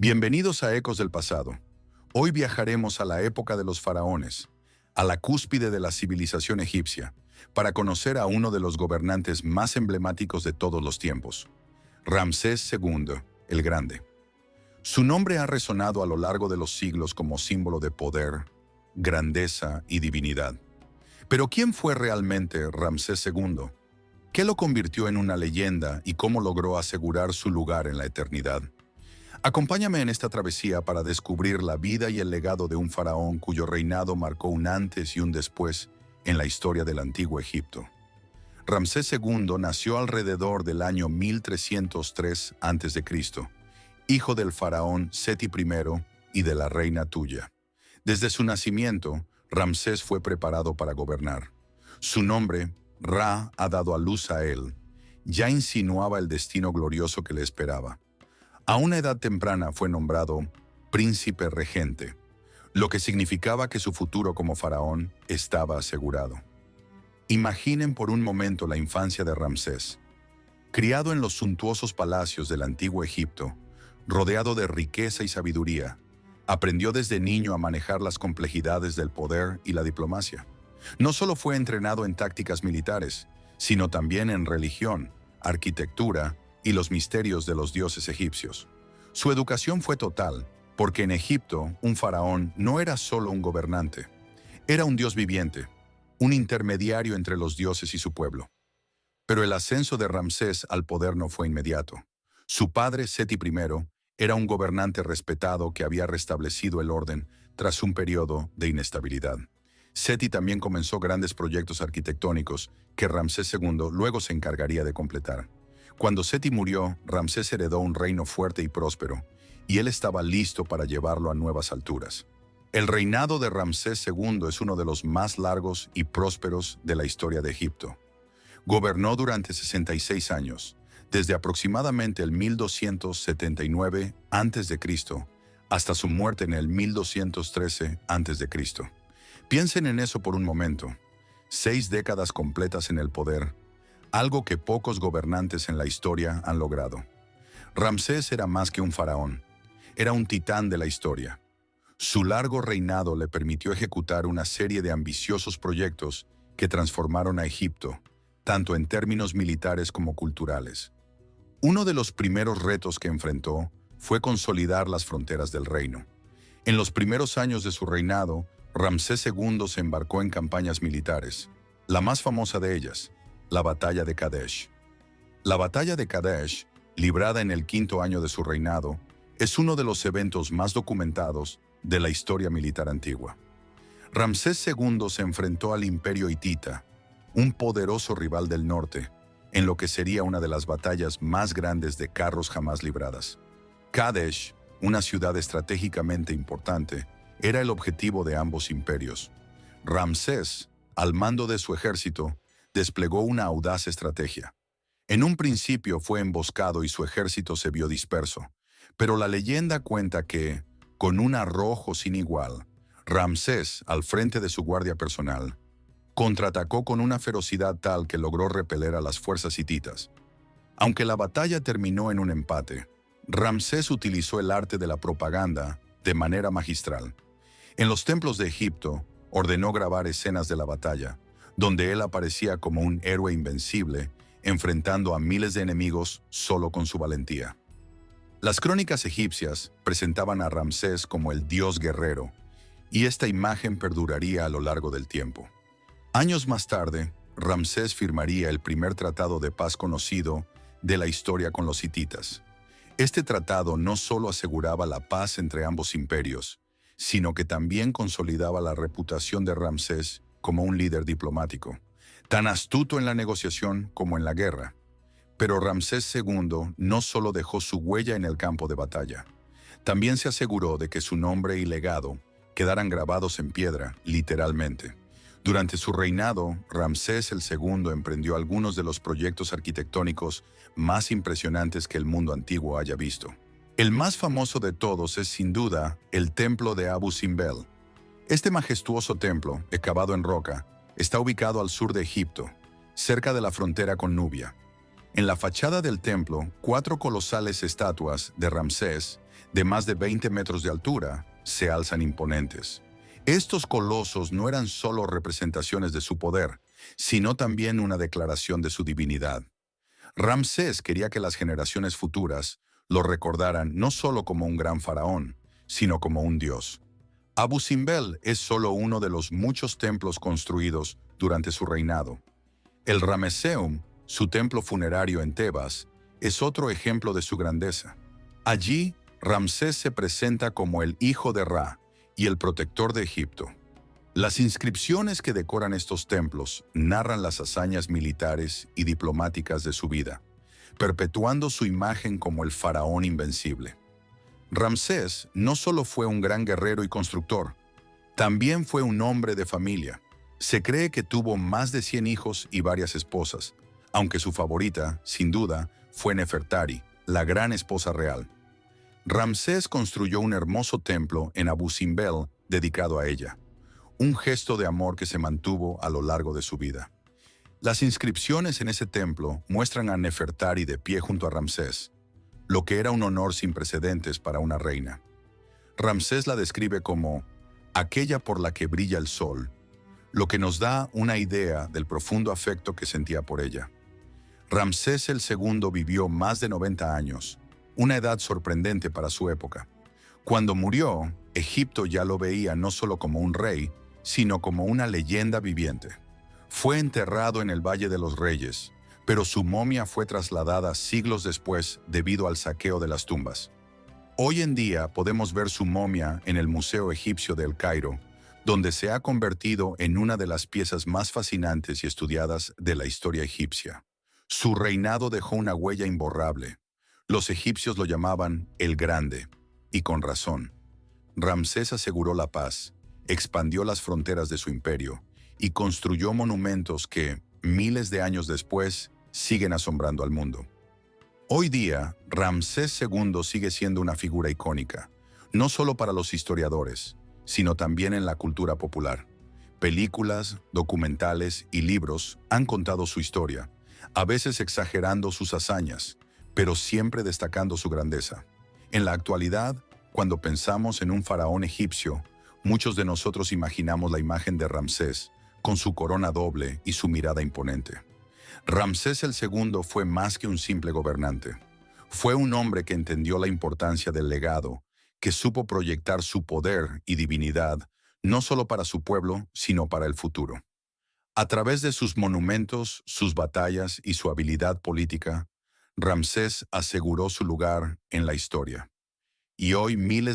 Bienvenidos a Ecos del Pasado. Hoy viajaremos a la época de los faraones, a la cúspide de la civilización egipcia, para conocer a uno de los gobernantes más emblemáticos de todos los tiempos, Ramsés II, el Grande. Su nombre ha resonado a lo largo de los siglos como símbolo de poder, grandeza y divinidad. Pero ¿quién fue realmente Ramsés II? ¿Qué lo convirtió en una leyenda y cómo logró asegurar su lugar en la eternidad? Acompáñame en esta travesía para descubrir la vida y el legado de un faraón cuyo reinado marcó un antes y un después en la historia del antiguo Egipto. Ramsés II nació alrededor del año 1303 a.C., hijo del faraón Seti I y de la reina Tuya. Desde su nacimiento, Ramsés fue preparado para gobernar. Su nombre, Ra, ha dado a luz a él. Ya insinuaba el destino glorioso que le esperaba. A una edad temprana fue nombrado príncipe regente, lo que significaba que su futuro como faraón estaba asegurado. Imaginen por un momento la infancia de Ramsés. Criado en los suntuosos palacios del antiguo Egipto, rodeado de riqueza y sabiduría, aprendió desde niño a manejar las complejidades del poder y la diplomacia. No solo fue entrenado en tácticas militares, sino también en religión, arquitectura y los misterios de los dioses egipcios. Su educación fue total, porque en Egipto un faraón no era solo un gobernante, era un dios viviente, un intermediario entre los dioses y su pueblo. Pero el ascenso de Ramsés al poder no fue inmediato. Su padre, Seti I, era un gobernante respetado que había restablecido el orden tras un periodo de inestabilidad. Seti también comenzó grandes proyectos arquitectónicos que Ramsés II luego se encargaría de completar. Cuando Seti murió, Ramsés heredó un reino fuerte y próspero, y él estaba listo para llevarlo a nuevas alturas. El reinado de Ramsés II es uno de los más largos y prósperos de la historia de Egipto. Gobernó durante 66 años, desde aproximadamente el 1279 a.C. hasta su muerte en el 1213 a.C. Piensen en eso por un momento. 6 décadas completas en el poder, algo que pocos gobernantes en la historia han logrado. Ramsés era más que un faraón, era un titán de la historia. Su largo reinado le permitió ejecutar una serie de ambiciosos proyectos que transformaron a Egipto, tanto en términos militares como culturales. Uno de los primeros retos que enfrentó fue consolidar las fronteras del reino. En los primeros años de su reinado, Ramsés II se embarcó en campañas militares, la más famosa de ellas, la Batalla de Kadesh. La Batalla de Kadesh, librada en el 5.º año de su reinado, es uno de los eventos más documentados de la historia militar antigua. Ramsés II se enfrentó al Imperio Hitita, un poderoso rival del norte, en lo que sería una de las batallas más grandes de carros jamás libradas. Kadesh, una ciudad estratégicamente importante, era el objetivo de ambos imperios. Ramsés, al mando de su ejército, desplegó una audaz estrategia. En un principio fue emboscado y su ejército se vio disperso, pero la leyenda cuenta que, con un arrojo sin igual, Ramsés, al frente de su guardia personal, contraatacó con una ferocidad tal que logró repeler a las fuerzas hititas. Aunque la batalla terminó en un empate, Ramsés utilizó el arte de la propaganda de manera magistral. En los templos de Egipto, ordenó grabar escenas de la batalla, donde él aparecía como un héroe invencible, enfrentando a miles de enemigos solo con su valentía. Las crónicas egipcias presentaban a Ramsés como el dios guerrero, y esta imagen perduraría a lo largo del tiempo. Años más tarde, Ramsés firmaría el primer tratado de paz conocido de la historia con los hititas. Este tratado no solo aseguraba la paz entre ambos imperios, sino que también consolidaba la reputación de Ramsés como un líder diplomático, tan astuto en la negociación como en la guerra. Pero Ramsés II no solo dejó su huella en el campo de batalla, también se aseguró de que su nombre y legado quedaran grabados en piedra, literalmente. Durante su reinado, Ramsés II emprendió algunos de los proyectos arquitectónicos más impresionantes que el mundo antiguo haya visto. El más famoso de todos es sin duda el Templo de Abu Simbel. Este majestuoso templo, excavado en roca, está ubicado al sur de Egipto, cerca de la frontera con Nubia. En la fachada del templo, 4 colosales estatuas de Ramsés de más de 20 metros de altura, se alzan imponentes. Estos colosos no eran solo representaciones de su poder, sino también una declaración de su divinidad. Ramsés quería que las generaciones futuras lo recordaran no solo como un gran faraón, sino como un dios. Abu Simbel es solo uno de los muchos templos construidos durante su reinado. El Ramesseum, su templo funerario en Tebas, es otro ejemplo de su grandeza. Allí, Ramsés se presenta como el hijo de Ra y el protector de Egipto. Las inscripciones que decoran estos templos narran las hazañas militares y diplomáticas de su vida, perpetuando su imagen como el faraón invencible. Ramsés no solo fue un gran guerrero y constructor, también fue un hombre de familia. Se cree que tuvo más de 100 hijos y varias esposas, aunque su favorita, sin duda, fue Nefertari, la gran esposa real. Ramsés construyó un hermoso templo en Abu Simbel dedicado a ella, un gesto de amor que se mantuvo a lo largo de su vida. Las inscripciones en ese templo muestran a Nefertari de pie junto a Ramsés, lo que era un honor sin precedentes para una reina. Ramsés la describe como aquella por la que brilla el sol, lo que nos da una idea del profundo afecto que sentía por ella. Ramsés II vivió más de 90 años, una edad sorprendente para su época. Cuando murió, Egipto ya lo veía no solo como un rey, sino como una leyenda viviente. Fue enterrado en el Valle de los Reyes, pero su momia fue trasladada siglos después debido al saqueo de las tumbas. Hoy en día podemos ver su momia en el Museo Egipcio de El Cairo, donde se ha convertido en una de las piezas más fascinantes y estudiadas de la historia egipcia. Su reinado dejó una huella imborrable. Los egipcios lo llamaban el Grande, y con razón. Ramsés aseguró la paz, expandió las fronteras de su imperio y construyó monumentos que, miles de años después, siguen asombrando al mundo. Hoy día, Ramsés II sigue siendo una figura icónica, no solo para los historiadores, sino también en la cultura popular. Películas, documentales y libros han contado su historia, a veces exagerando sus hazañas, pero siempre destacando su grandeza. En la actualidad, cuando pensamos en un faraón egipcio, muchos de nosotros imaginamos la imagen de Ramsés, con su corona doble y su mirada imponente. Ramsés II fue más que un simple gobernante. Fue un hombre que entendió la importancia del legado, que supo proyectar su poder y divinidad, no solo para su pueblo, sino para el futuro. A través de sus monumentos, sus batallas y su habilidad política, Ramsés aseguró su lugar en la historia. Y hoy miles